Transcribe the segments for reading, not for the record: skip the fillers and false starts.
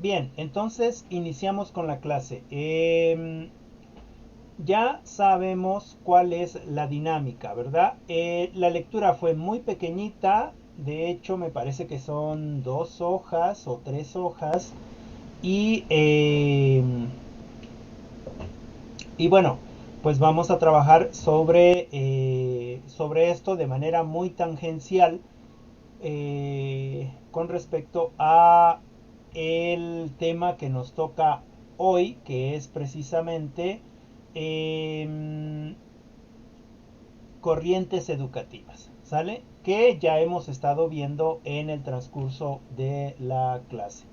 Bien, entonces iniciamos con la clase. Ya sabemos cuál es la dinámica, ¿verdad? La lectura fue muy pequeñita, de hecho me parece que son 2 hojas o 3 hojas. Y, y bueno, pues vamos a trabajar sobre esto de manera muy tangencial, con respecto a el tema que nos toca hoy, que es precisamente eh, corrientes educativas, ¿sale? Que ya hemos estado viendo en el transcurso de la clase.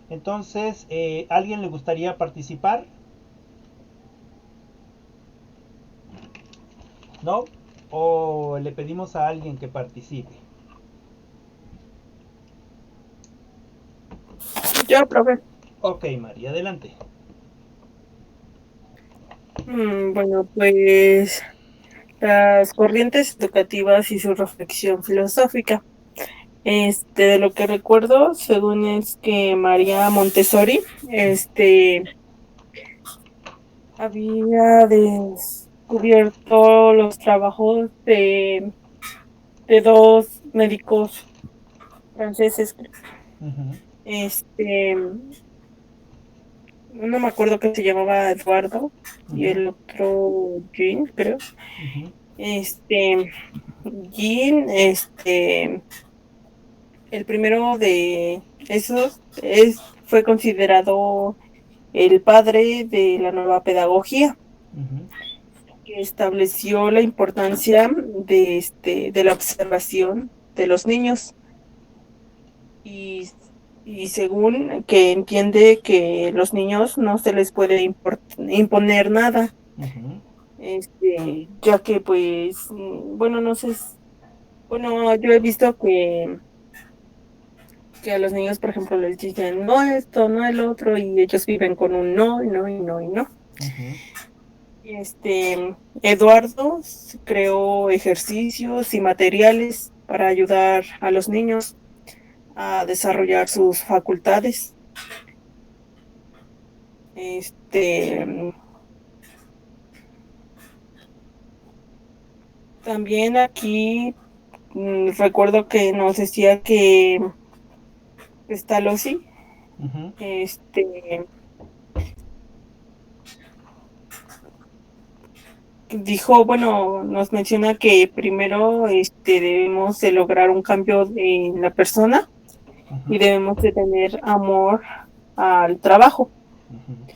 Entonces, ¿alguien le gustaría participar? ¿No? ¿O le pedimos a alguien que participe? Yo, profe. Ok, María, adelante. Bueno, pues las corrientes educativas y su reflexión filosófica. De lo que recuerdo, según es que María Montessori, había descubierto los trabajos de dos médicos franceses. Ujú, Este, no me acuerdo que se llamaba Eduardo y ujú, el otro Jean, creo. ujú. Este, Jean, el primero de esos fue considerado el padre de la nueva pedagogía, Ujú. que estableció la importancia de la observación de los niños y, y según que entiende que los niños no se les puede imponer nada, Ujú. ya que pues, bueno, no sé, bueno, yo he visto que a los niños, por ejemplo, les dicen no esto, no el otro, y ellos viven con un no, y no, y no, y no. Ujú. Eduardo creó ejercicios y materiales para ayudar a los niños a desarrollar sus facultades. Este, También aquí recuerdo que nos decía que Pestalozzi, Ujú. este, dijo, bueno, nos menciona que primero debemos de lograr un cambio en la persona y Ujú. debemos de tener amor al trabajo Ujú.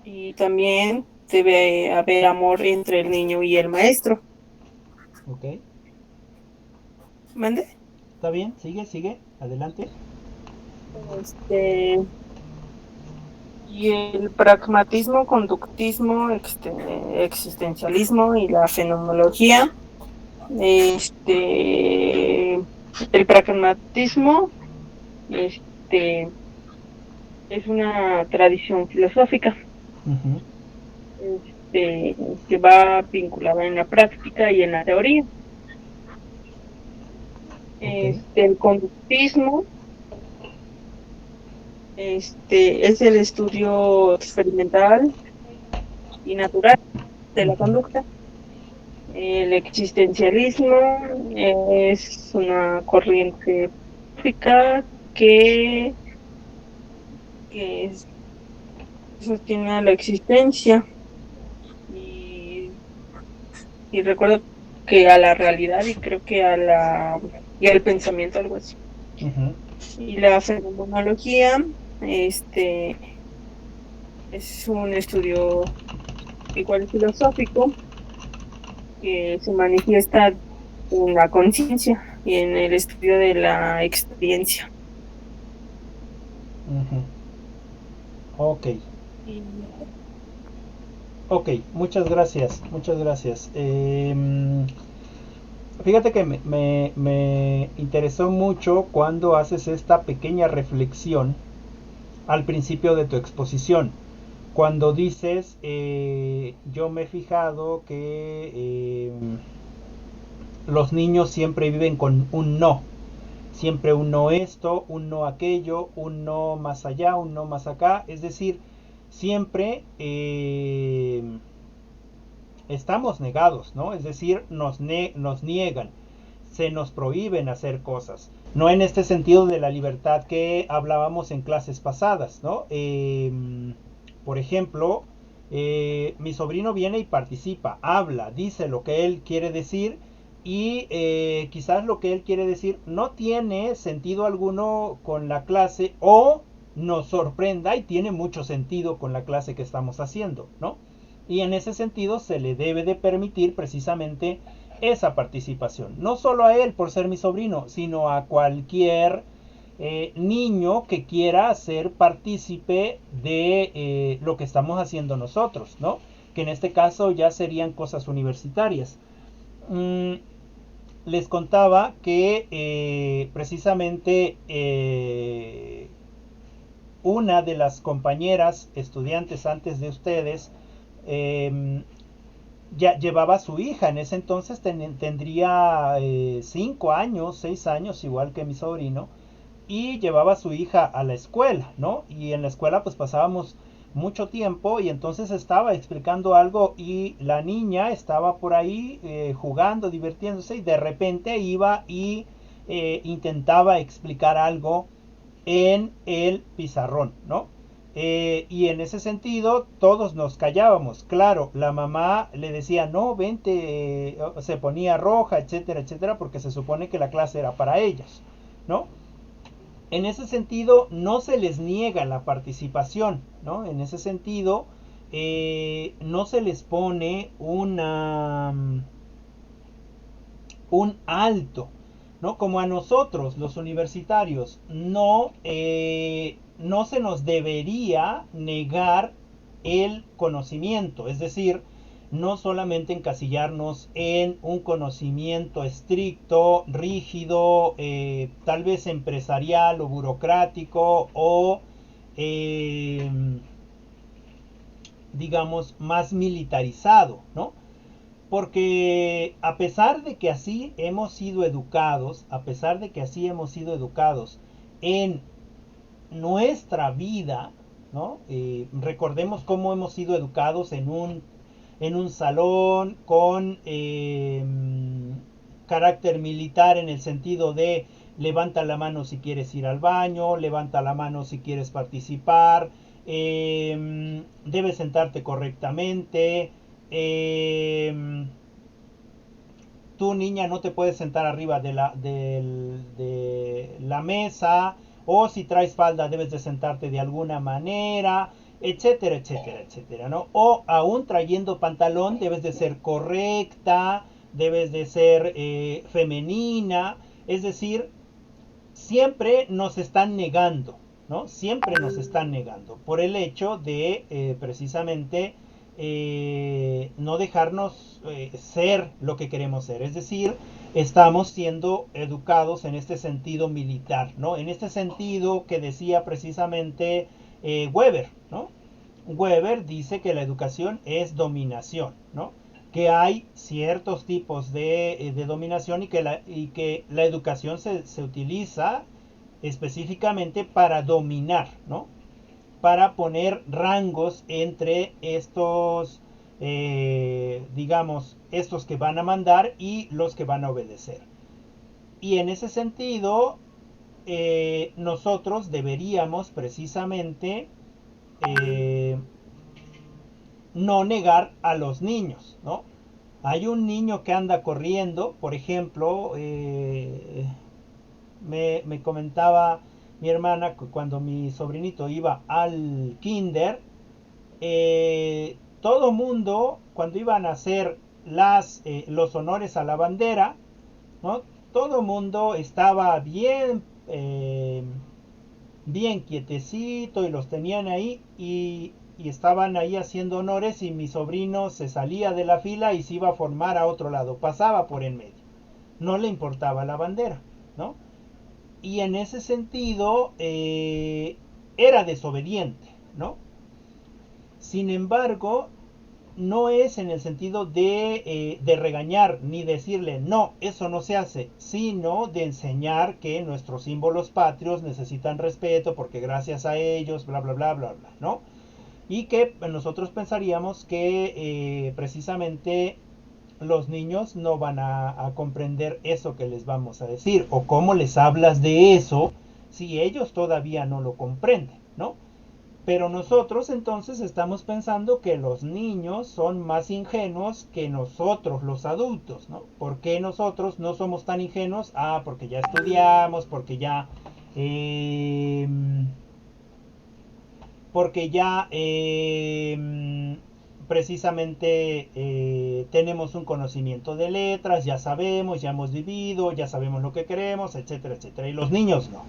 y también debe haber amor entre el niño y el maestro. Ok. ¿Mande? ¿Está bien? Sigue, sigue. Adelante. Este, y el pragmatismo, conductismo, existencialismo y la fenomenología. El pragmatismo, este, es una tradición filosófica, Ujú. este, que va vinculada en la práctica y en la teoría. Ok. El conductismo, es el estudio experimental y natural de la Ujú. conducta. El existencialismo es una corriente filosófica que, que sostiene a la existencia y, y recuerdo que a la realidad y creo que y al pensamiento, algo así. Ujú. Y la fenomenología, este, es un estudio igual filosófico que se manifiesta en la conciencia y en el estudio de la experiencia. Ujú. Ok. Y Ok, muchas gracias, muchas gracias. Fíjate que me interesó mucho cuando haces esta pequeña reflexión al principio de tu exposición. Cuando dices, yo me he fijado que los niños siempre viven con un no. siempre un no esto, un no aquello, un no más allá, un no más acá, es decir, siempre estamos negados, ¿no? Es decir, nos niegan, se nos prohíben hacer cosas. No en este sentido de la libertad que hablábamos en clases pasadas, ¿no? Por ejemplo, mi sobrino viene y participa, habla, dice lo que él quiere decir y quizás lo que él quiere decir no tiene sentido alguno con la clase o nos sorprenda y tiene mucho sentido con la clase que estamos haciendo, ¿no? Y en ese sentido se le debe de permitir precisamente esa participación. No solo a él por ser mi sobrino, sino a cualquier niño que quiera ser partícipe de lo que estamos haciendo nosotros, ¿no? Que en este caso ya serían cosas universitarias. Mm, Les contaba que precisamente una de las compañeras estudiantes antes de ustedes eh, ya llevaba a su hija. En ese entonces tendría 5 años, 6 años, igual que mi sobrino, y llevaba a su hija a la escuela, ¿no? Y en la escuela pues pasábamos mucho tiempo y entonces estaba explicando algo y la niña estaba por ahí jugando, divirtiéndose y de repente iba y intentaba explicar algo en el pizarrón, ¿no? Y en ese sentido todos nos callábamos. Claro, la mamá le decía, no, vente, se ponía roja, etcétera, etcétera, porque se supone que la clase era para ellas, ¿no? En ese sentido, no se les niega la participación, ¿no? En ese sentido, no se les pone un alto, ¿no? Como a nosotros, los universitarios, no se nos debería negar el conocimiento, es decir, no solamente encasillarnos en un conocimiento estricto, rígido, tal vez empresarial o burocrático o digamos más militarizado, ¿no? Porque a pesar de que así hemos sido educados, a pesar de que así hemos sido educados en nuestra vida, ¿no? Recordemos cómo hemos sido educados en un salón con carácter militar en el sentido de levanta la mano si quieres ir al baño, levanta la mano si quieres participar, debes sentarte correctamente, tu niña no te puedes sentar arriba de la mesa, o si traes falda debes de sentarte de alguna manera, etcétera, etcétera, etcétera, ¿no? O aún trayendo pantalón debes de ser correcta, debes de ser femenina, es decir, siempre nos están negando, ¿no? Siempre nos están negando por el hecho de precisamente no dejarnos ser lo que queremos ser. Es decir, estamos siendo educados en este sentido militar, ¿no? En este sentido que decía precisamente Weber, ¿no? Weber dice que la educación es dominación, ¿no? Que hay ciertos tipos de dominación y que la educación se utiliza específicamente para dominar, ¿no? Para poner rangos entre estos, digamos, estos que van a mandar y los que van a obedecer. Y en ese sentido, nosotros deberíamos precisamente eh, no negar a los niños, ¿no? Hay un niño que anda corriendo, por ejemplo, me comentaba mi hermana que cuando mi sobrinito iba al kinder, todo mundo, cuando iban a hacer los honores a la bandera, ¿no? Todo mundo estaba bien quietecito y los tenían ahí y estaban ahí haciendo honores y mi sobrino se salía de la fila y se iba a formar a otro lado, pasaba por en medio, no le importaba la bandera, ¿no? Y en ese sentido era desobediente, ¿no? Sin embargo, no es en el sentido de regañar ni decirle no, eso no se hace, sino de enseñar que nuestros símbolos patrios necesitan respeto porque gracias a ellos, bla, bla, bla, bla, bla, ¿no? Y que nosotros pensaríamos que precisamente los niños no van a comprender eso que les vamos a decir, o cómo les hablas de eso si ellos todavía no lo comprenden, ¿no? Pero nosotros entonces estamos pensando que los niños son más ingenuos que nosotros los adultos, ¿no? ¿Por qué nosotros no somos tan ingenuos? Ah, porque ya estudiamos, eh, porque ya precisamente tenemos un conocimiento de letras, ya sabemos, ya hemos vivido, ya sabemos lo que queremos, etcétera, etcétera. Y los niños no.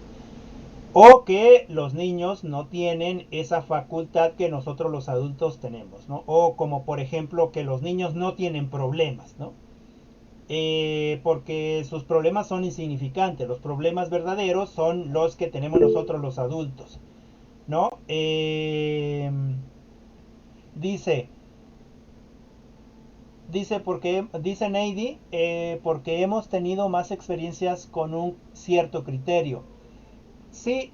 O que los niños no tienen esa facultad que nosotros los adultos tenemos, ¿no? O como por ejemplo que los niños no tienen problemas, ¿no? Porque sus problemas son insignificantes. Los problemas verdaderos son los que tenemos nosotros los adultos, ¿no? Dice, dice Neidy, porque hemos tenido más experiencias con un cierto criterio. Sí,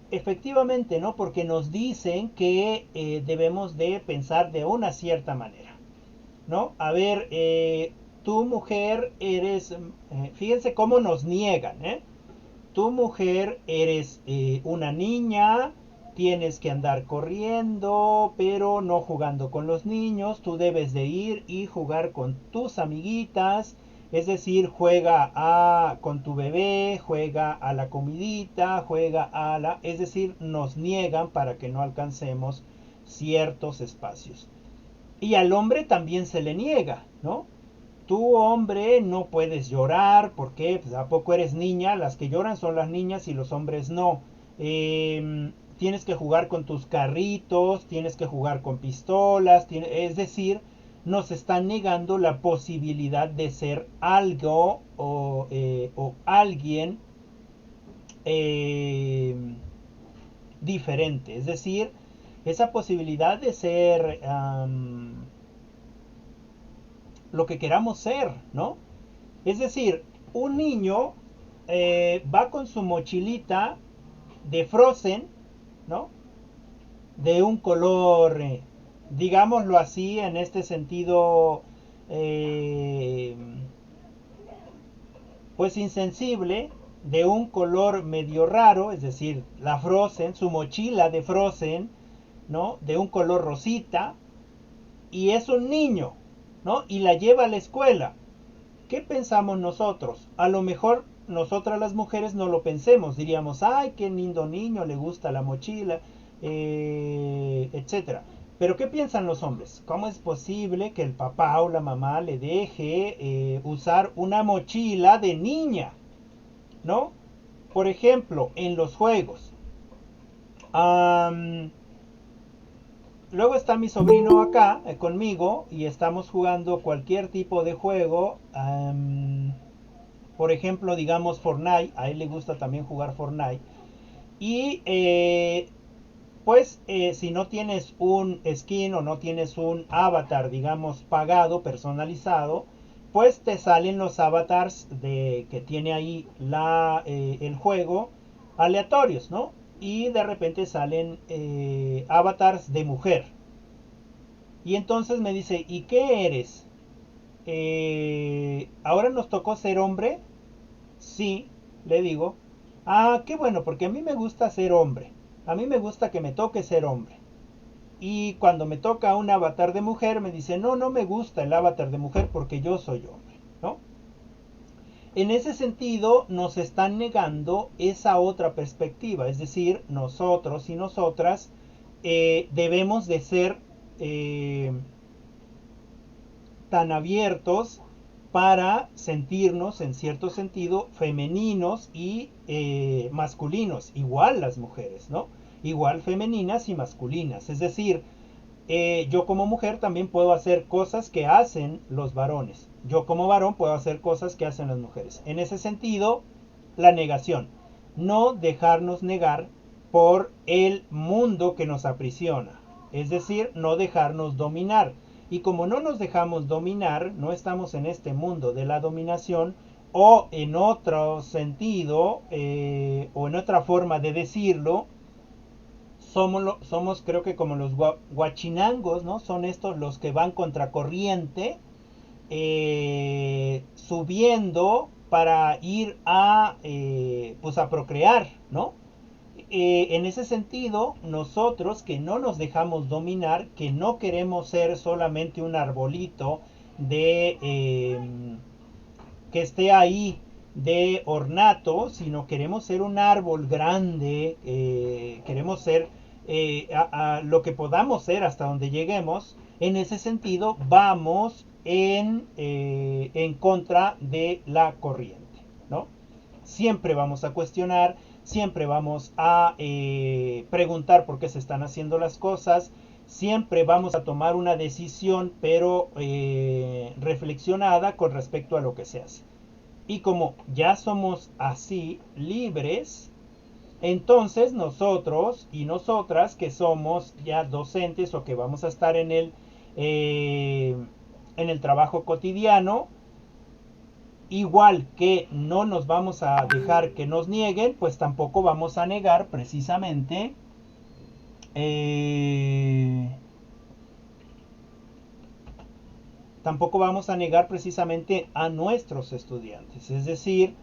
efectivamente, ¿no? Porque nos dicen que debemos de pensar de una cierta manera, ¿no? A ver, tu mujer eres, fíjense cómo nos niegan, ¿eh? Tu mujer eres una niña, tienes que andar corriendo, pero no jugando con los niños, tú debes de ir y jugar con tus amiguitas, es decir, con tu bebé, juega a la comidita, es decir, nos niegan para que no alcancemos ciertos espacios. Y al hombre también se le niega, ¿no? Tú, hombre, no puedes llorar, porque pues, ¿a poco eres niña? Las que lloran son las niñas y los hombres no. Tienes que jugar con tus carritos, tienes que jugar con pistolas, es decir, nos están negando la posibilidad de ser algo o alguien eh, diferente. Es decir, esa posibilidad de ser lo que queramos ser, ¿no? Es decir, un niño va con su mochilita de Frozen, ¿no? De un color, digámoslo así, en este sentido, eh, pues insensible, de un color medio raro, es decir, la Frozen, su mochila de Frozen, ¿no? De un color rosita, y es un niño, ¿no? Y la lleva a la escuela. ¿Qué pensamos nosotros? A lo mejor nosotras las mujeres no lo pensemos, diríamos, ay, qué lindo niño, le gusta la mochila, etcétera. Pero ¿qué piensan los hombres? ¿Cómo es posible que el papá o la mamá le deje usar una mochila de niña? ¿No? Por ejemplo, en los juegos. Um, Luego está mi sobrino acá conmigo y estamos jugando cualquier tipo de juego. Por ejemplo, digamos Fortnite, a él le gusta también jugar Fortnite. Y si no tienes un skin o no tienes un avatar, digamos, pagado, personalizado, pues te salen los avatars que tiene ahí el juego aleatorios, ¿no? Y de repente salen avatars de mujer. Y entonces me dice, ¿y qué eres? ¿Ahora nos tocó ser hombre? Sí, le digo. Ah, qué bueno, porque a mí me gusta ser hombre. A mí me gusta que me toque ser hombre. Y cuando me toca un avatar de mujer, me dice, no, no me gusta el avatar de mujer porque yo soy hombre, ¿no? En ese sentido, nos están negando esa otra perspectiva, es decir, nosotros y nosotras debemos de ser tan abiertos para sentirnos en cierto sentido femeninos y masculinos, igual las mujeres, ¿no? Igual femeninas y masculinas, es decir, yo como mujer también puedo hacer cosas que hacen los varones, yo como varón puedo hacer cosas que hacen las mujeres. En ese sentido, la negación, no dejarnos negar por el mundo que nos aprisiona. es decir, no dejarnos dominar. Y como no nos dejamos dominar, no estamos en este mundo de la dominación, o en otro sentido, o en otra forma de decirlo, somos creo que como los guachinangos, ¿no? Son estos los que van contracorriente, subiendo para ir pues a procrear, ¿no? En ese sentido, nosotros que no nos dejamos dominar, que no queremos ser solamente un arbolito de que esté ahí de ornato, sino queremos ser un árbol grande, queremos ser lo que podamos ser hasta donde lleguemos. En ese sentido, vamos en contra de la corriente, ¿no? Siempre vamos a cuestionar, siempre vamos a preguntar por qué se están haciendo las cosas, siempre vamos a tomar una decisión, pero reflexionada con respecto a lo que se hace. Y como ya somos así libres, entonces nosotros y nosotras que somos ya docentes o que vamos a estar en el trabajo cotidiano, igual que no nos vamos a dejar que nos nieguen, pues tampoco vamos a negar precisamente a nuestros estudiantes. Es decir,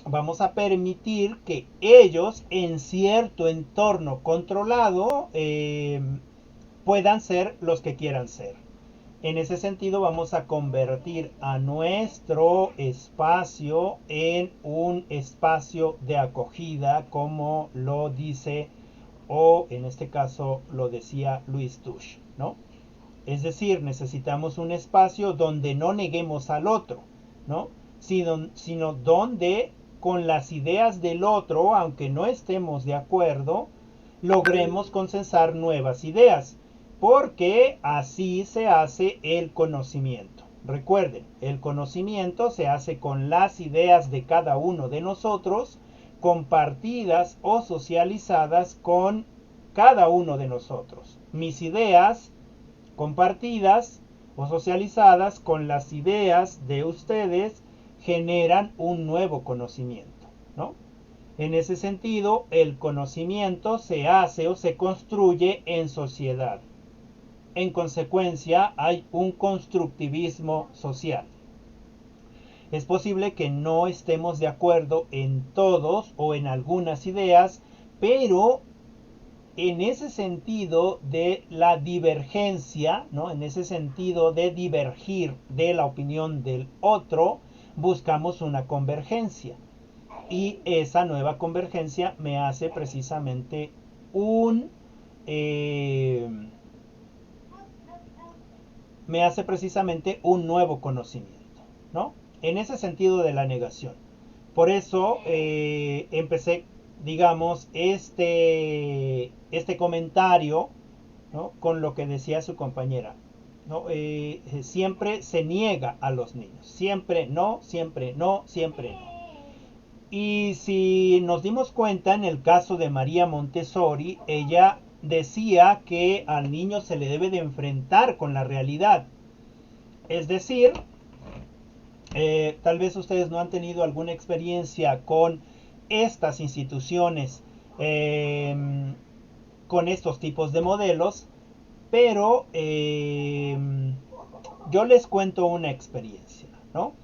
vamos a permitir que ellos en cierto entorno controlado puedan ser los que quieran ser. En ese sentido vamos a convertir a nuestro espacio en un espacio de acogida, como lo dice, o en este caso lo decía Luis Tush, ¿no? Es decir, necesitamos un espacio donde no neguemos al otro, ¿no? Sino donde con las ideas del otro, aunque no estemos de acuerdo, logremos consensar nuevas ideas, porque así se hace el conocimiento. Recuerden, el conocimiento se hace con las ideas de cada uno de nosotros, compartidas o socializadas con cada uno de nosotros. Mis ideas compartidas o socializadas con las ideas de ustedes generan un nuevo conocimiento, ¿no? En ese sentido, el conocimiento se hace o se construye en sociedad. En consecuencia, hay un constructivismo social. Es posible que no estemos de acuerdo en todos o en algunas ideas, pero en ese sentido de la divergencia, ¿no? En ese sentido de divergir de la opinión del otro, buscamos una convergencia. Y esa nueva convergencia me hace precisamente un nuevo conocimiento, ¿no? En ese sentido de la negación. Por eso empecé, digamos, este comentario, ¿no? Con lo que decía su compañera, ¿no? Siempre se niega a los niños. Siempre no, siempre no, siempre no. Y si nos dimos cuenta en el caso de María Montessori, ella decía que al niño se le debe de enfrentar con la realidad. Es decir, tal vez ustedes no han tenido alguna experiencia con estas instituciones, con estos tipos de modelos, pero yo les cuento una experiencia, ¿no?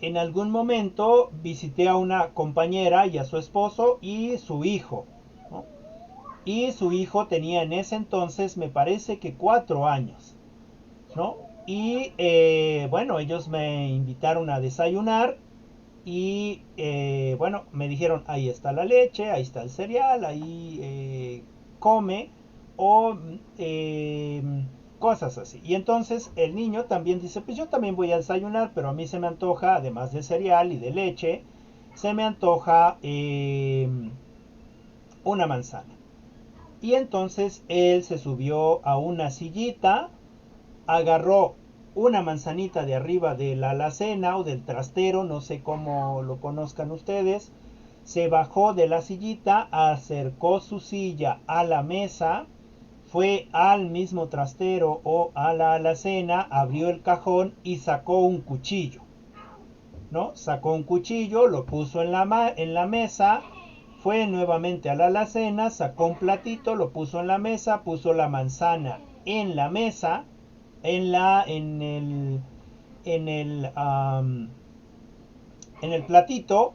En algún momento visité a una compañera y a su esposo y su hijo, ¿no? Y su hijo tenía en ese entonces, me parece que 4 años, ¿no? Y bueno, ellos me invitaron a desayunar y bueno, me dijeron, ahí está la leche, ahí está el cereal, ahí come, o cosas así. Y entonces el niño también dice, pues yo también voy a desayunar, pero a mí se me antoja, además de cereal y de leche, se me antoja una manzana. Y entonces él se subió a una sillita, agarró una manzanita de arriba de la alacena o del trastero, no sé cómo lo conozcan ustedes, se bajó de la sillita, acercó su silla a la mesa fue al mismo trastero o a la alacena, abrió el cajón y sacó un cuchillo, ¿no? Sacó un cuchillo, lo puso en la mesa, fue nuevamente a la alacena, sacó un platito, lo puso en la mesa, puso la manzana en la mesa, en la, en el, um, en el platito,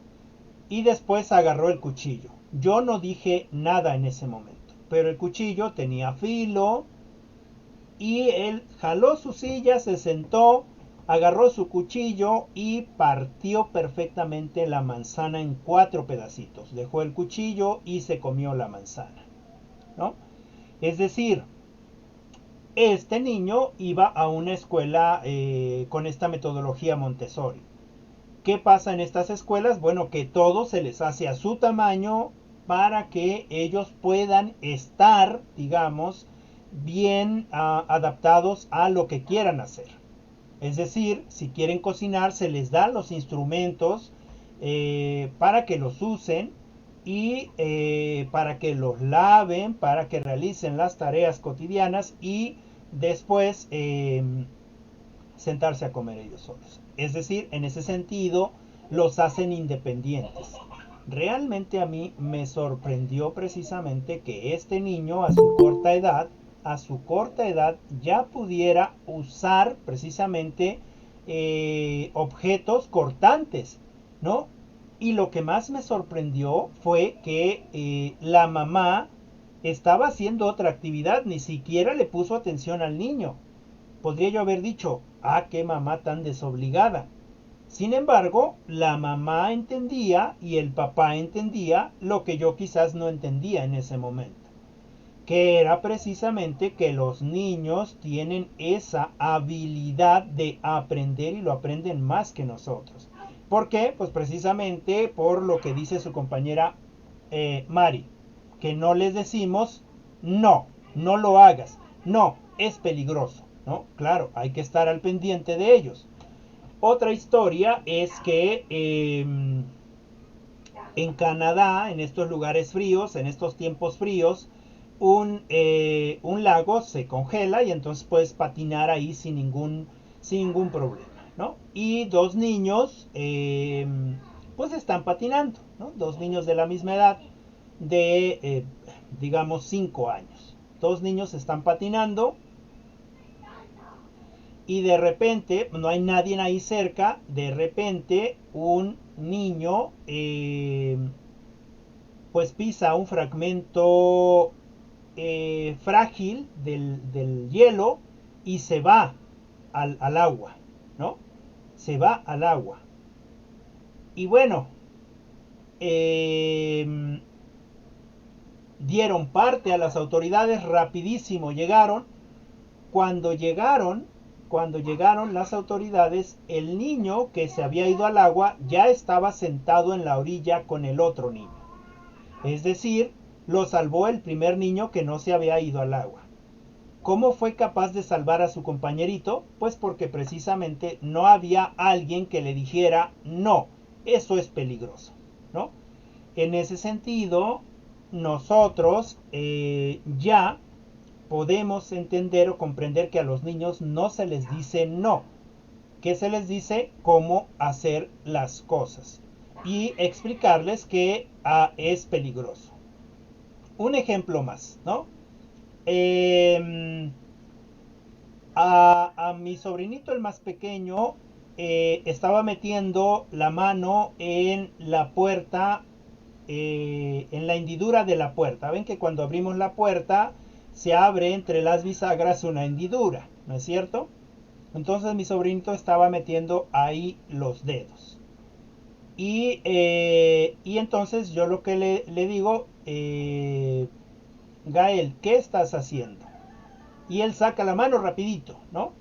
y después agarró el cuchillo. Yo no dije nada en ese momento, pero el cuchillo tenía filo y él jaló su silla, se sentó, agarró su cuchillo y partió perfectamente la manzana en 4 pedacitos. Dejó el cuchillo y se comió la manzana, ¿no? Es decir, este niño iba a una escuela con esta metodología Montessori. ¿Qué pasa en estas escuelas? Bueno, que todo se les hace a su tamaño para que ellos puedan estar, digamos, bien adaptados a lo que quieran hacer. Es decir, si quieren cocinar, se les da los instrumentos para que los usen y para que los laven, para que realicen las tareas cotidianas y después sentarse a comer ellos solos. Es decir, en ese sentido, los hacen independientes. Realmente a mí me sorprendió precisamente que este niño a su corta edad ya pudiera usar precisamente objetos cortantes, ¿no? Y lo que más me sorprendió fue que la mamá estaba haciendo otra actividad, ni siquiera le puso atención al niño. Podría yo haber dicho, ah, qué mamá tan desobligada. Sin embargo, la mamá entendía y el papá entendía lo que yo quizás no entendía en ese momento, que era precisamente que los niños tienen esa habilidad de aprender y lo aprenden más que nosotros. ¿Por qué? Pues precisamente por lo que dice su compañera Mari, que no les decimos no, no lo hagas, no, es peligroso, ¿no? Claro, hay que estar al pendiente de ellos. Otra historia es que en Canadá, en estos lugares fríos, en estos tiempos fríos, un lago se congela y entonces puedes patinar ahí sin ningún problema, ¿no? Y dos niños pues están patinando, ¿no? Dos niños de la misma edad, de digamos 5 años. Dos niños están patinando y de repente, no hay nadie ahí cerca, de repente un niño pues pisa un fragmento frágil del hielo y se va al agua, ¿no? Se va al agua. Y bueno, dieron parte a las autoridades, rapidísimo llegaron. Cuando llegaron, cuando llegaron las autoridades, el niño que se había ido al agua ya estaba sentado en la orilla con el otro niño. Es decir, lo salvó el primer niño que no se había ido al agua. ¿Cómo fue capaz de salvar a su compañerito? Pues porque precisamente no había alguien que le dijera, no, eso es peligroso, ¿no? En ese sentido, nosotros ya podemos entender o comprender que a los niños no se les dice no, que se les dice cómo hacer las cosas y explicarles que es peligroso. Un ejemplo más, ¿no? A mi sobrinito el más pequeño estaba metiendo la mano en la puerta, en la hendidura de la puerta. Ven que cuando abrimos la puerta se abre entre las bisagras una hendidura, ¿no es cierto? Entonces mi sobrinito estaba metiendo ahí los dedos. Y entonces yo lo que le digo, Gael, ¿qué estás haciendo? Y él saca la mano rapidito, ¿no?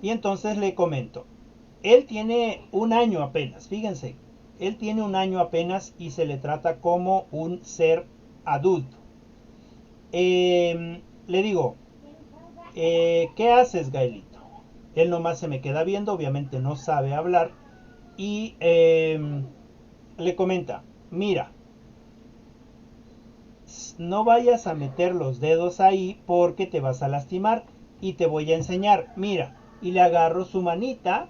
Y entonces le comento, él tiene un año apenas, fíjense, él tiene un año apenas y se le trata como un ser adulto. Le digo, ¿qué haces, Gaelito? Él nomás se me queda viendo, obviamente no sabe hablar, y le comenta, mira, no vayas a meter los dedos ahí porque te vas a lastimar y te voy a enseñar, mira, y le agarro su manita,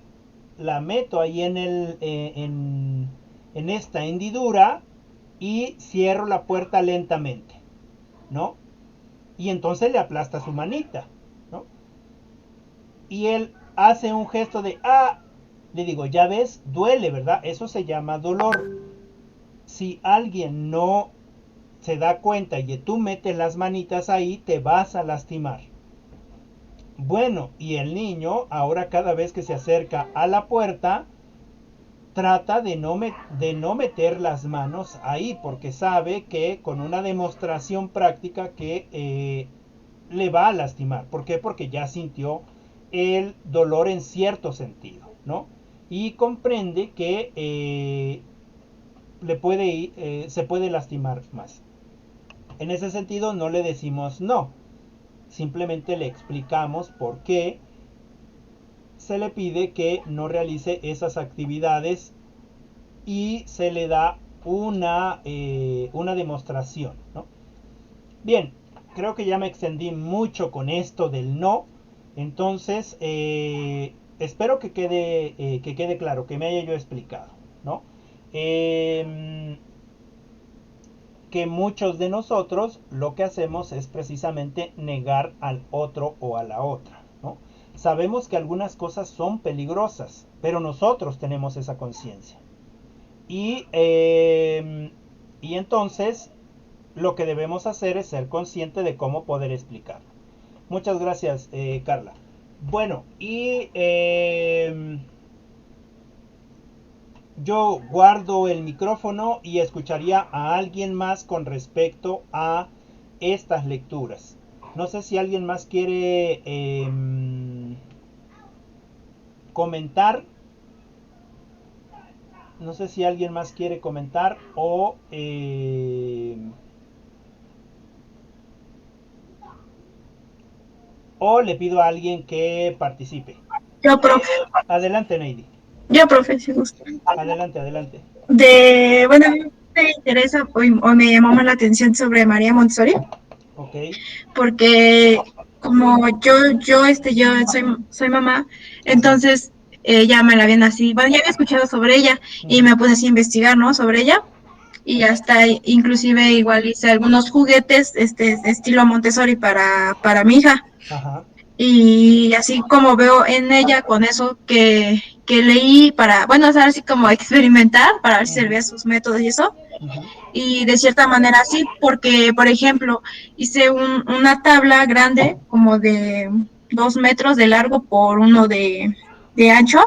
la meto ahí en esta hendidura y cierro la puerta lentamente, ¿no? Y entonces le aplasta su manita, ¿no? Y él hace un gesto de, ah, le digo, ya ves, duele, ¿verdad? Eso se llama dolor. Si alguien no se da cuenta y tú metes las manitas ahí, te vas a lastimar. Bueno, y el niño, ahora cada vez que se acerca a la puerta, trata de no meter las manos ahí, porque sabe que con una demostración práctica que le va a lastimar. ¿Por qué? Porque ya sintió el dolor en cierto sentido, ¿no? Y comprende que se puede lastimar más. En ese sentido no le decimos no, simplemente le explicamos por qué se le pide que no realice esas actividades y se le da una demostración, ¿no? Bien, creo que ya me extendí mucho con esto del no, entonces espero que quede claro, que me haya yo explicado, ¿no? Eh, que muchos de nosotros lo que hacemos es precisamente negar al otro o a la otra, ¿no? Sabemos que algunas cosas son peligrosas, pero nosotros tenemos esa conciencia. Y entonces lo que debemos hacer es ser consciente de cómo poder explicarlo. Muchas gracias, Carla. Bueno, y yo guardo el micrófono y escucharía a alguien más con respecto a estas lecturas. No sé si alguien más quiere comentar. No sé si alguien más quiere comentar o le pido a alguien que participe. Yo, profe. Adelante, Neidi. Yo, profe, si gusta. Adelante, adelante. Bueno, a mí me interesa o me llamó más la atención sobre María Montessori. Ok. Porque como yo soy mamá, entonces ya me la habían así, bueno, ya había escuchado sobre ella y me puse así a investigar, ¿no? Sobre ella. Y hasta inclusive igual hice algunos juguetes estilo Montessori para mi hija. Ajá. Y así como veo en ella con eso que leí para, bueno, o sea, así como experimentar para ver si servía sus métodos y eso. Y de cierta manera sí, porque, por ejemplo, hice una tabla grande como de 2 metros de largo por 1 de ancho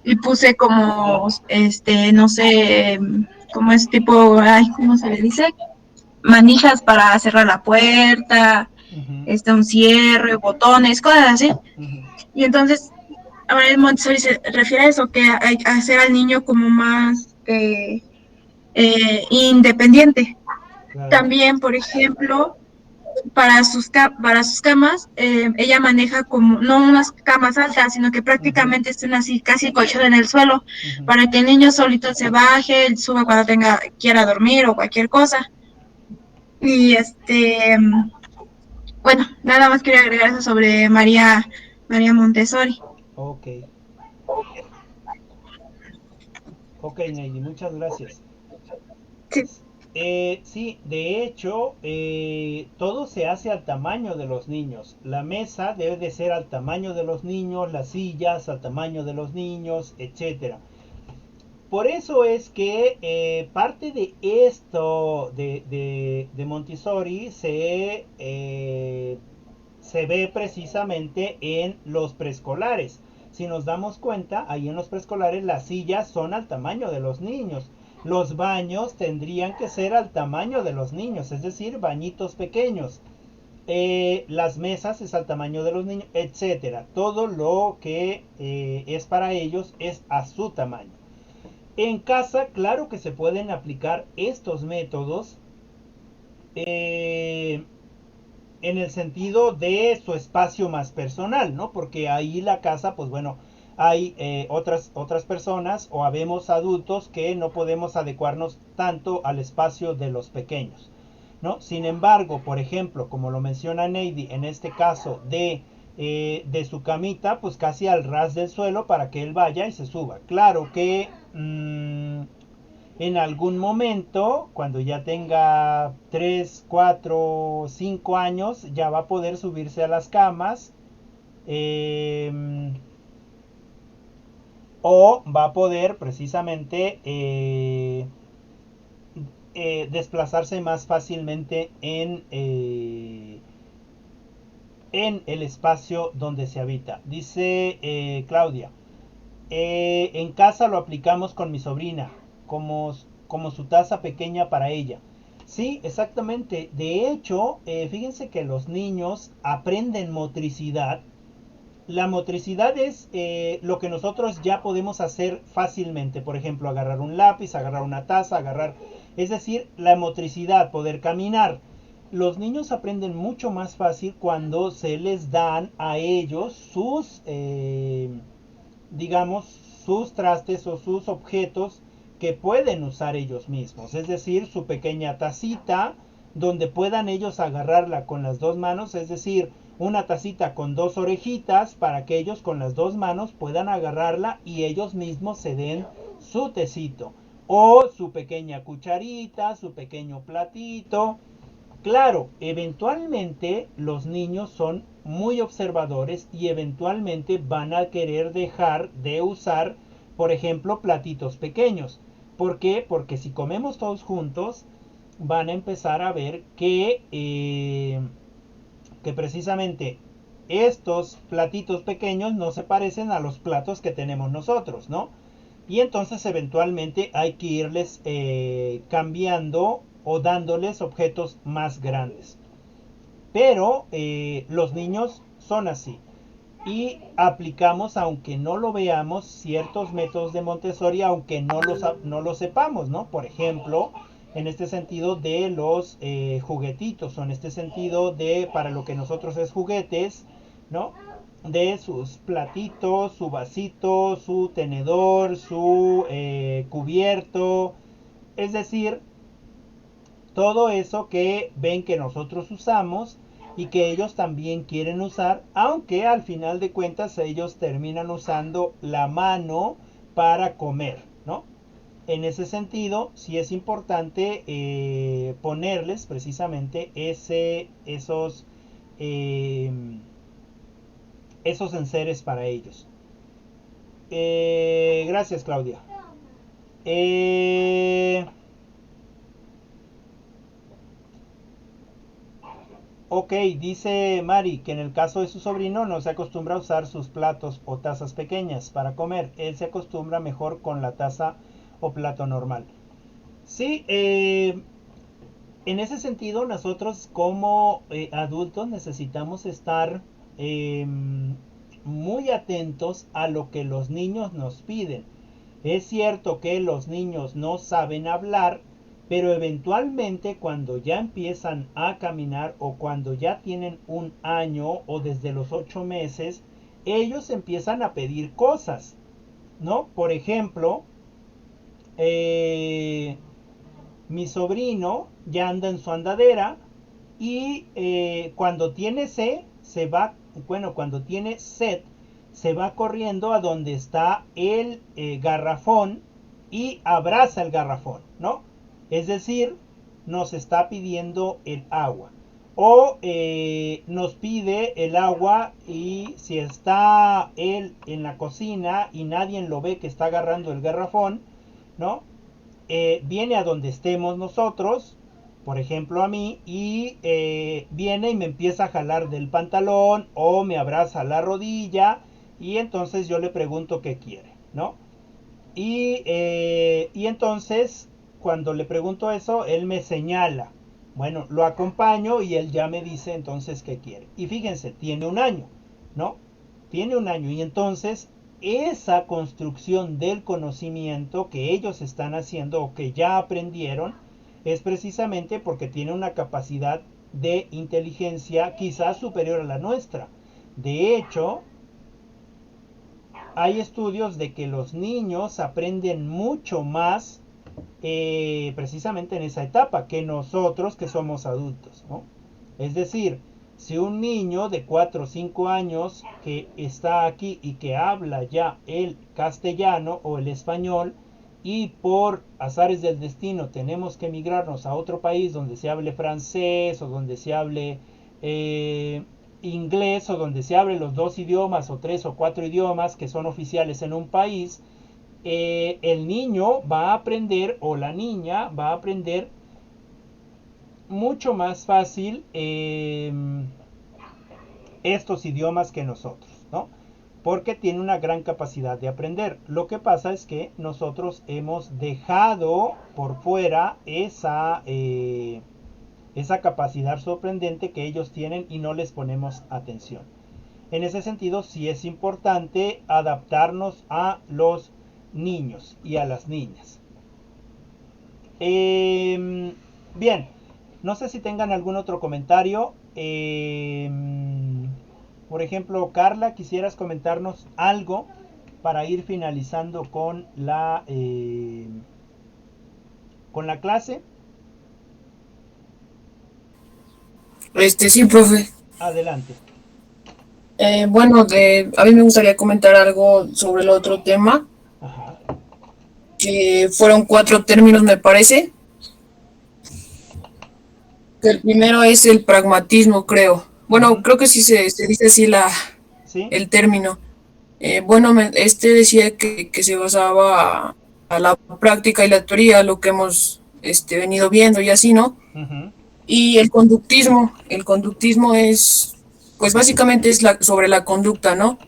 y puse como, no sé, como es tipo, ay, ¿cómo se le dice? Manijas para cerrar la puerta, un cierre, botones, cosas así. Y entonces, ahora el Montessori se refiere a eso, que hay que hacer al niño como más independiente. Claro. También, por ejemplo, para sus camas, ella maneja como, no unas camas altas, sino que prácticamente estén así, casi colchón en el suelo, para que el niño solito se baje, suba cuando quiera dormir o cualquier cosa. Y bueno, nada más quería agregar eso sobre María Montessori. Ok. Ok, Neidi, muchas gracias. Sí. Sí, de hecho, todo se hace al tamaño de los niños. La mesa debe de ser al tamaño de los niños, las sillas al tamaño de los niños, etcétera. Por eso es que parte de esto de Montessori se ve precisamente en los preescolares. Si nos damos cuenta, ahí en los preescolares las sillas son al tamaño de los niños. Los baños tendrían que ser al tamaño de los niños, es decir, bañitos pequeños. Las mesas es al tamaño de los niños, etcétera. Todo lo que es para ellos es a su tamaño. En casa, claro que se pueden aplicar estos métodos en el sentido de su espacio más personal, ¿no? Porque ahí la casa, pues bueno, hay otras personas o habemos adultos que no podemos adecuarnos tanto al espacio de los pequeños. ¿no? Sin embargo, por ejemplo, como lo menciona Neidy, en este caso de su camita, pues casi al ras del suelo para que él vaya y se suba. Claro que en algún momento, cuando ya tenga 3 4 5 años, ya va a poder subirse a las camas. O va a poder precisamente desplazarse más fácilmente en el espacio donde se habita. Dice Claudia, en casa lo aplicamos con mi sobrina, como su taza pequeña para ella. Sí, exactamente. De hecho, fíjense que los niños aprenden motricidad. La motricidad es lo que nosotros ya podemos hacer fácilmente. Por ejemplo, agarrar un lápiz, agarrar una taza, agarrar... Es decir, la motricidad, poder caminar. Los niños aprenden mucho más fácil cuando se les dan a ellos digamos, sus trastes o sus objetos que pueden usar ellos mismos. Es decir, su pequeña tacita donde puedan ellos agarrarla con las dos manos. Es decir, una tacita con dos orejitas para que ellos con las dos manos puedan agarrarla y ellos mismos se den su tecito. O su pequeña cucharita, su pequeño platito. Claro, eventualmente los niños son muy observadores y eventualmente van a querer dejar de usar, por ejemplo, platitos pequeños. ¿Por qué? Porque si comemos todos juntos, van a empezar a ver que precisamente estos platitos pequeños no se parecen a los platos que tenemos nosotros, ¿no? Y entonces eventualmente hay que irles cambiando o dándoles objetos más grandes. Pero los niños son así. Y aplicamos, aunque no lo veamos, ciertos métodos de Montessori, aunque no lo sepamos, ¿no? Por ejemplo, en este sentido de los juguetitos, o en este sentido de para lo que nosotros es juguetes, ¿no? De sus platitos, su vasito, su tenedor, su cubierto, es decir, todo eso que ven que nosotros usamos y que ellos también quieren usar, aunque al final de cuentas ellos terminan usando la mano para comer, ¿no? En ese sentido, sí es importante ponerles precisamente eh, esos enseres para ellos. Gracias, Claudia. Ok, dice Mari que en el caso de su sobrino no se acostumbra a usar sus platos o tazas pequeñas para comer. Él se acostumbra mejor con la taza o plato normal. Sí, en ese sentido nosotros como adultos necesitamos estar muy atentos a lo que los niños nos piden. Es cierto que los niños no saben hablar, pero eventualmente cuando ya empiezan a caminar o cuando ya tienen un año o desde los 8 meses, ellos empiezan a pedir cosas, ¿no? Por ejemplo, mi sobrino ya anda en su andadera y cuando tiene sed, cuando tiene sed, se va corriendo a donde está el garrafón y abraza el garrafón, ¿no? Es decir, nos está pidiendo el agua. O nos pide el agua y si está él en la cocina y nadie lo ve que está agarrando el garrafón, ¿no? Viene a donde estemos nosotros, por ejemplo a mí, y viene y me empieza a jalar del pantalón o me abraza la rodilla y entonces yo le pregunto qué quiere, ¿no? Y entonces cuando le pregunto eso, él me señala. Bueno, lo acompaño y él ya me dice entonces qué quiere. Y fíjense, tiene un año, ¿no? Tiene un año y entonces esa construcción del conocimiento que ellos están haciendo o que ya aprendieron es precisamente porque tiene una capacidad de inteligencia quizás superior a la nuestra. De hecho, hay estudios de que los niños aprenden mucho más precisamente en esa etapa que nosotros que somos adultos, ¿no? Es decir, si un niño de 4 o 5 años que está aquí y que habla ya el castellano o el español, y por azares del destino tenemos que emigrarnos a otro país donde se hable francés o donde se hable inglés o donde se hable los 2 idiomas o 3 o 4 idiomas que son oficiales en un país, el niño va a aprender o la niña va a aprender mucho más fácil estos idiomas que nosotros, ¿no? Porque tiene una gran capacidad de aprender. Lo que pasa es que nosotros hemos dejado por fuera esa capacidad sorprendente que ellos tienen y no les ponemos atención. En ese sentido, sí es importante adaptarnos a los niños y a las niñas. Bien, no sé si tengan algún otro comentario. Por ejemplo, Carla, ¿quisieras comentarnos algo para ir finalizando con la clase? Sí, profe. Adelante. Bueno, a mí me gustaría comentar algo sobre el otro tema, Ajá. que fueron 4 términos, me parece. Que el primero es el pragmatismo, creo. Bueno, creo que sí se dice así ¿Sí? el término. Bueno, decía que se basaba a la práctica y la teoría, lo que hemos venido viendo y así, ¿no? Uh-huh. Y el conductismo es, pues básicamente es sobre la conducta, ¿no?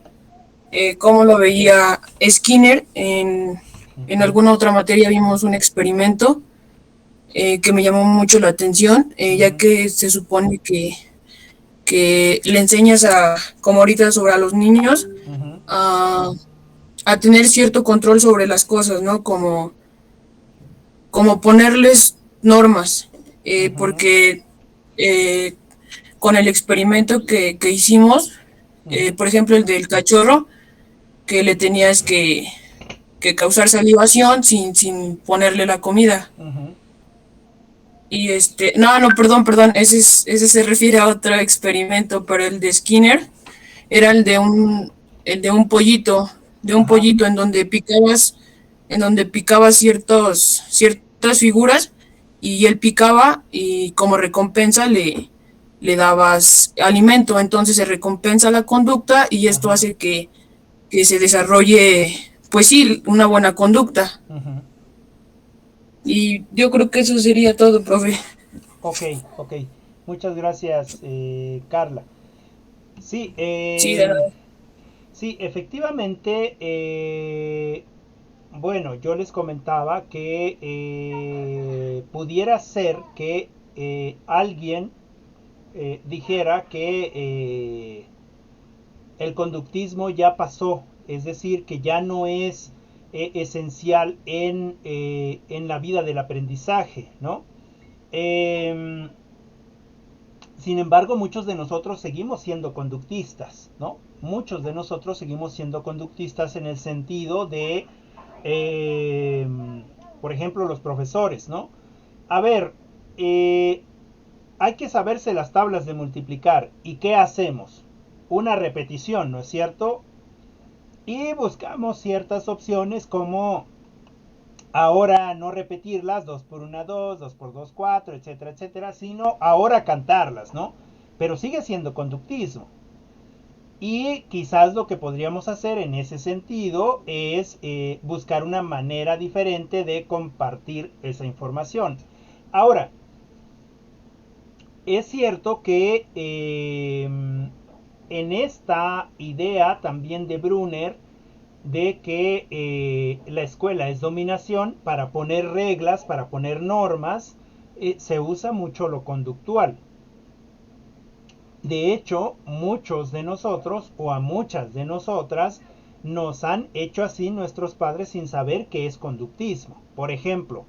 Como lo veía Skinner, en alguna otra materia vimos un experimento que me llamó mucho la atención, ya que se supone que le enseñas como ahorita sobre a los niños, a tener cierto control sobre las cosas, ¿no? Como ponerles normas, porque con el experimento que hicimos, por ejemplo, el del cachorro, que le tenías que causar salivación sin ponerle la comida. Y no, perdón, ese se refiere a otro experimento, pero el de Skinner era el de un pollito, en donde picabas ciertas figuras, y él picaba y como recompensa le dabas alimento. Entonces se recompensa la conducta y esto hace que se desarrolle, pues sí, una buena conducta. Y yo creo que eso sería todo, profe. Ok. Muchas gracias, Carla. Sí, sí, efectivamente, bueno, yo les comentaba que pudiera ser que alguien dijera que el conductismo ya pasó, es decir, que ya no es esencial en la vida del aprendizaje, ¿no? Sin embargo, muchos de nosotros seguimos siendo conductistas, ¿no? Muchos de nosotros seguimos siendo conductistas en el sentido de, por ejemplo, los profesores, ¿no? A ver, hay que saberse las tablas de multiplicar. ¿Y qué hacemos? Una repetición, ¿no es cierto? Y buscamos ciertas opciones como ahora no repetirlas, 2 por 1, 2, 2 por 2, 4, etcétera, etcétera, sino ahora cantarlas, ¿no? Pero sigue siendo conductismo. Y quizás lo que podríamos hacer en ese sentido es buscar una manera diferente de compartir esa información. Ahora, es cierto que en esta idea también de Brunner, de que la escuela es dominación, para poner reglas, para poner normas, se usa mucho lo conductual. De hecho, muchos de nosotros o a muchas de nosotras nos han hecho así nuestros padres sin saber qué es conductismo. Por ejemplo,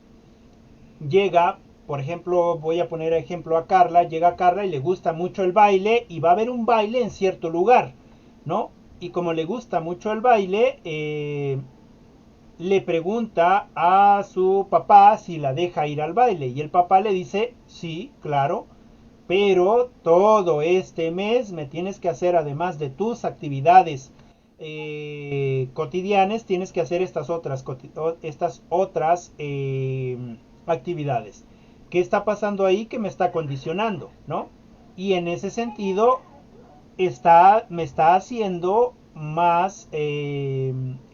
voy a poner ejemplo a Carla, llega Carla y le gusta mucho el baile y va a haber un baile en cierto lugar, ¿no? Y como le gusta mucho el baile, le pregunta a su papá si la deja ir al baile y el papá le dice, sí, claro, pero todo este mes me tienes que hacer, además de tus actividades cotidianas, tienes que hacer estas otras actividades. ¿Qué está pasando ahí que me está condicionando, no? Y en ese sentido me está haciendo más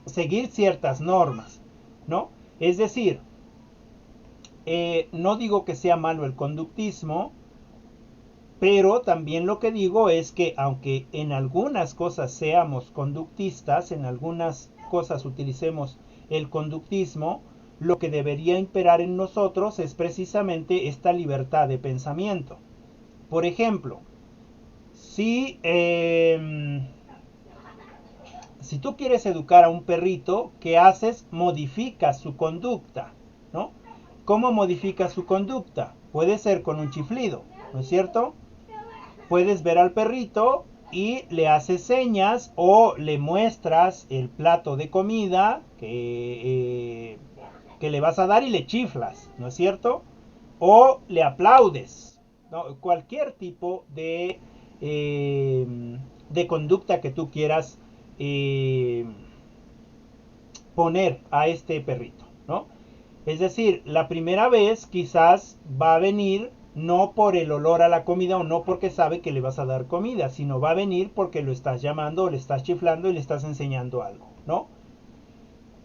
seguir ciertas normas, ¿no? Es decir, no digo que sea malo el conductismo, pero también lo que digo es que aunque en algunas cosas seamos conductistas, en algunas cosas utilicemos el conductismo, lo que debería imperar en nosotros es precisamente esta libertad de pensamiento. Por ejemplo, si tú quieres educar a un perrito, ¿qué haces? Modificas su conducta, ¿no? ¿Cómo modificas su conducta? Puede ser con un chiflido, ¿no es cierto? Puedes ver al perrito y le haces señas o le muestras el plato de comida que le vas a dar y le chiflas, ¿no es cierto? O le aplaudes, ¿no? Cualquier tipo de conducta que tú quieras poner a este perrito, ¿no? Es decir, la primera vez quizás va a venir no por el olor a la comida o no porque sabe que le vas a dar comida, sino va a venir porque lo estás llamando o le estás chiflando y le estás enseñando algo, ¿no?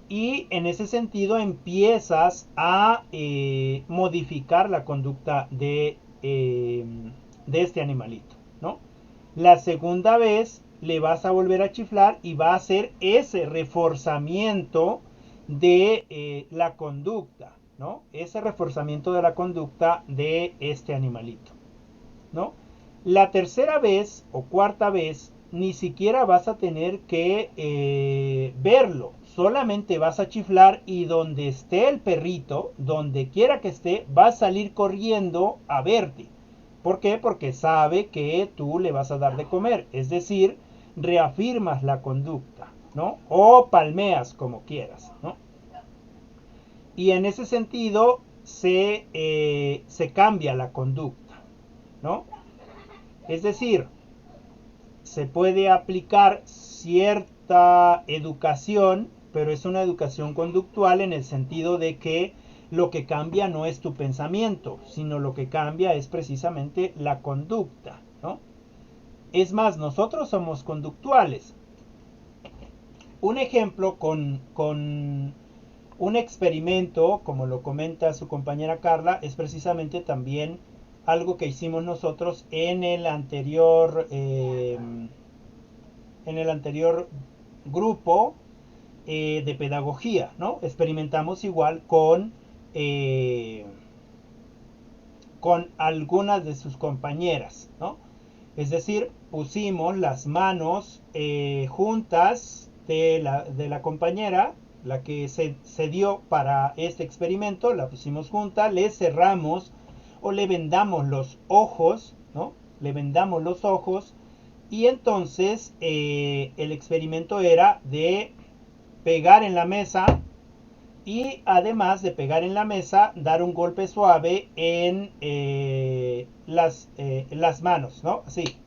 Y en ese sentido empiezas a modificar la conducta de este animalito, ¿no? La segunda vez le vas a volver a chiflar y va a hacer ese reforzamiento de la conducta, ¿no? Ese reforzamiento de la conducta de este animalito, ¿no? La tercera vez o cuarta vez ni siquiera vas a tener que verlo, solamente vas a chiflar y donde esté el perrito, donde quiera que esté, va a salir corriendo a verte. ¿Por qué? Porque sabe que tú le vas a dar de comer, es decir, reafirmas la conducta, ¿no? O palmeas como quieras, ¿no? Y en ese sentido se cambia la conducta, ¿no? Es decir, se puede aplicar cierta educación, pero es una educación conductual en el sentido de que lo que cambia no es tu pensamiento, sino lo que cambia es precisamente la conducta, ¿no? Es más, nosotros somos conductuales. Un ejemplo con un experimento, como lo comenta su compañera Carla, es precisamente también algo que hicimos nosotros en el anterior grupo de pedagogía, ¿no? Experimentamos igual con algunas de sus compañeras, ¿no? Es decir, pusimos las manos juntas de la compañera, la que se dio para este experimento, la pusimos junta, le cerramos o le vendamos los ojos, ¿no? Le vendamos los ojos y entonces el experimento era de pegar en la mesa y además de pegar en la mesa, dar un golpe suave en las manos, ¿no? Así.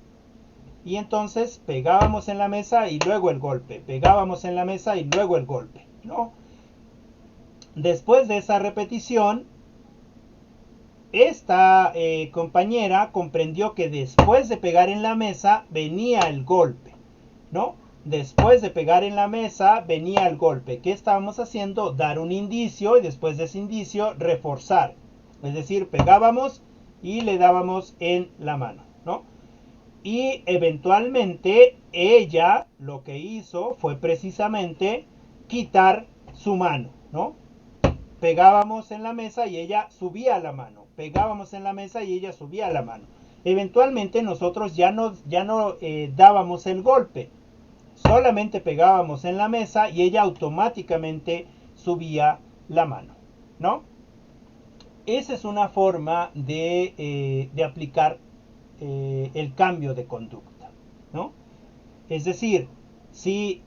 Y entonces pegábamos en la mesa y luego el golpe, pegábamos en la mesa y luego el golpe, ¿no? Después de esa repetición, esta compañera comprendió que después de pegar en la mesa venía el golpe, ¿no? Después de pegar en la mesa venía el golpe. ¿Qué estábamos haciendo? Dar un indicio y después de ese indicio reforzar. Es decir, pegábamos y le dábamos en la mano, ¿no? Y eventualmente ella lo que hizo fue precisamente quitar su mano, ¿no? Pegábamos en la mesa y ella subía la mano. Pegábamos en la mesa y ella subía la mano. Eventualmente nosotros ya no dábamos el golpe. Solamente pegábamos en la mesa y ella automáticamente subía la mano, ¿no? Esa es una forma de aplicar el cambio de conducta, ¿no? Es decir, Si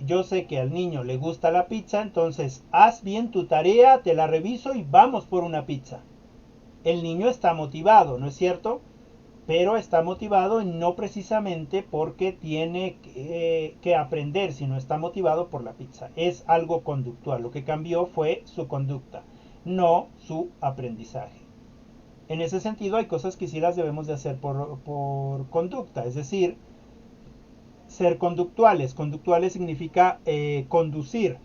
yo sé que al niño le gusta la pizza, entonces haz bien tu tarea, te la reviso y vamos por una pizza. El niño está motivado, ¿no es cierto? Pero está motivado no precisamente porque tiene que aprender, sino está motivado por la pizza. Es algo conductual. Lo que cambió fue su conducta, no su aprendizaje. En ese sentido hay cosas que sí las debemos de hacer por conducta, es decir, ser conductuales. Conductuales significa conducir.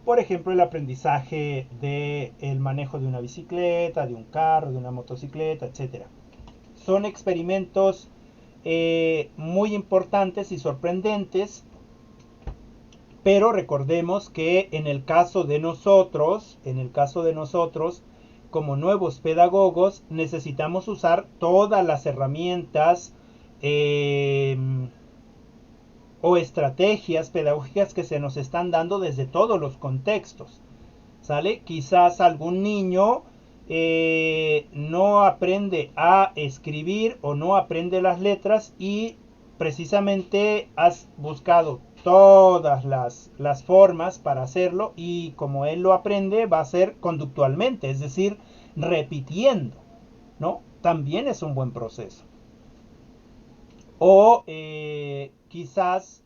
Por ejemplo, el aprendizaje del manejo de una bicicleta, de un carro, de una motocicleta, etc. Son experimentos muy importantes y sorprendentes, pero recordemos que en el caso de nosotros, como nuevos pedagogos, necesitamos usar todas las herramientas o estrategias pedagógicas que se nos están dando desde todos los contextos. ¿Sale? Quizás algún niño no aprende a escribir o no aprende las letras y precisamente has buscado todas las formas para hacerlo, y como él lo aprende va a ser conductualmente, es decir, repitiendo, ¿no? También es un buen proceso. O quizás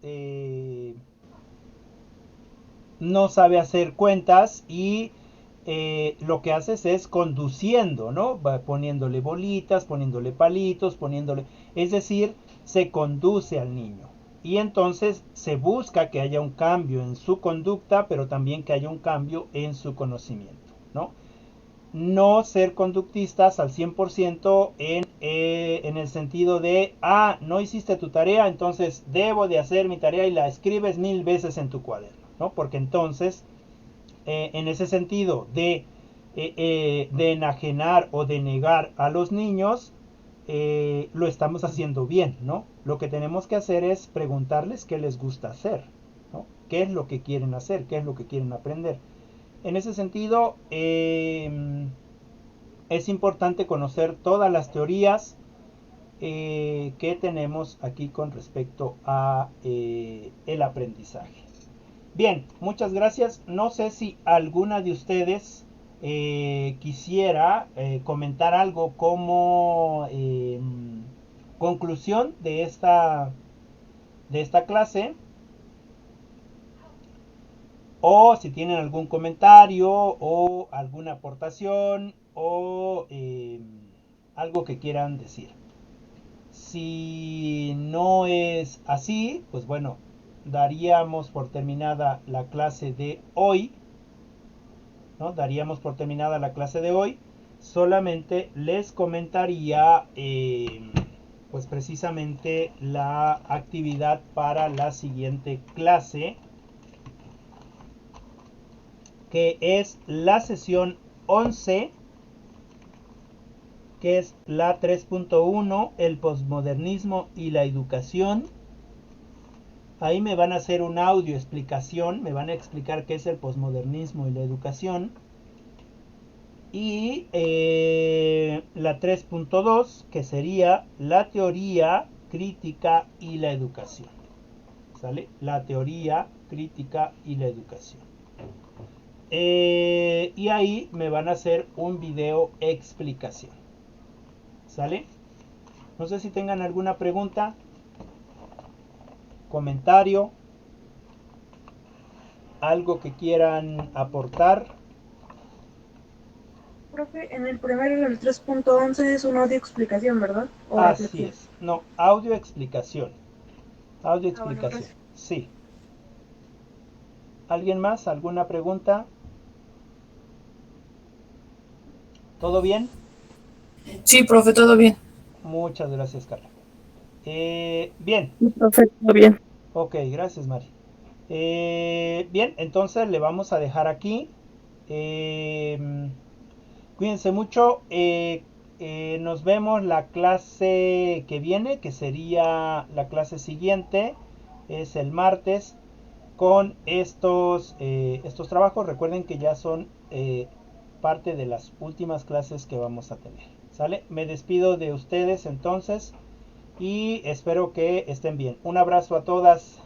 no sabe hacer cuentas y lo que haces es conduciendo, ¿no? Va poniéndole bolitas, poniéndole palitos, es decir, se conduce al niño. Y entonces se busca que haya un cambio en su conducta, pero también que haya un cambio en su conocimiento, ¿no? No ser conductistas al 100% en el sentido de, no hiciste tu tarea, entonces debo de hacer mi tarea y la escribes 1000 veces en tu cuaderno, ¿no? Porque entonces, en ese sentido de enajenar o de negar a los niños, lo estamos haciendo bien, ¿no? Lo que tenemos que hacer es preguntarles qué les gusta hacer, ¿no? ¿Qué es lo que quieren hacer? ¿Qué es lo que quieren aprender? En ese sentido, es importante conocer todas las teorías que tenemos aquí con respecto a el aprendizaje. Bien, muchas gracias. No sé si alguna de ustedes quisiera comentar algo como conclusión de esta clase, o si tienen algún comentario o alguna aportación o algo que quieran decir. Si no es así, pues bueno, daríamos por terminada la clase de hoy, ¿no? Daríamos por terminada la clase de hoy. Solamente les comentaría pues precisamente la actividad para la siguiente clase, que es la sesión 11, que es la 3.1, el posmodernismo y la educación. Ahí me van a hacer un audio explicación, me van a explicar qué es el posmodernismo y la educación. Y la 3.2, que sería la teoría crítica y la educación. ¿Sale? La teoría crítica y la educación. Y ahí me van a hacer un video explicación. ¿Sale? No sé si tengan alguna pregunta, comentario, algo que quieran aportar. Profe, en el primero, en el 3.11 es una audio explicación, ¿verdad? ¿O Así reflexión? es. No, audio explicación. Audio explicación. Bueno, gracias. Sí. ¿Alguien más? ¿Alguna pregunta? ¿Todo bien? Sí, profe, todo bien. Muchas gracias, Carla. Bien. Profe, todo bien. Ok, gracias, Mari. Bien, entonces le vamos a dejar aquí. Cuídense mucho. Nos vemos la clase que viene, que sería la clase siguiente. Es el martes, con estos trabajos. Recuerden que ya son parte de las últimas clases que vamos a tener. ¿Sale? Me despido de ustedes entonces y espero que estén bien. Un abrazo a todas.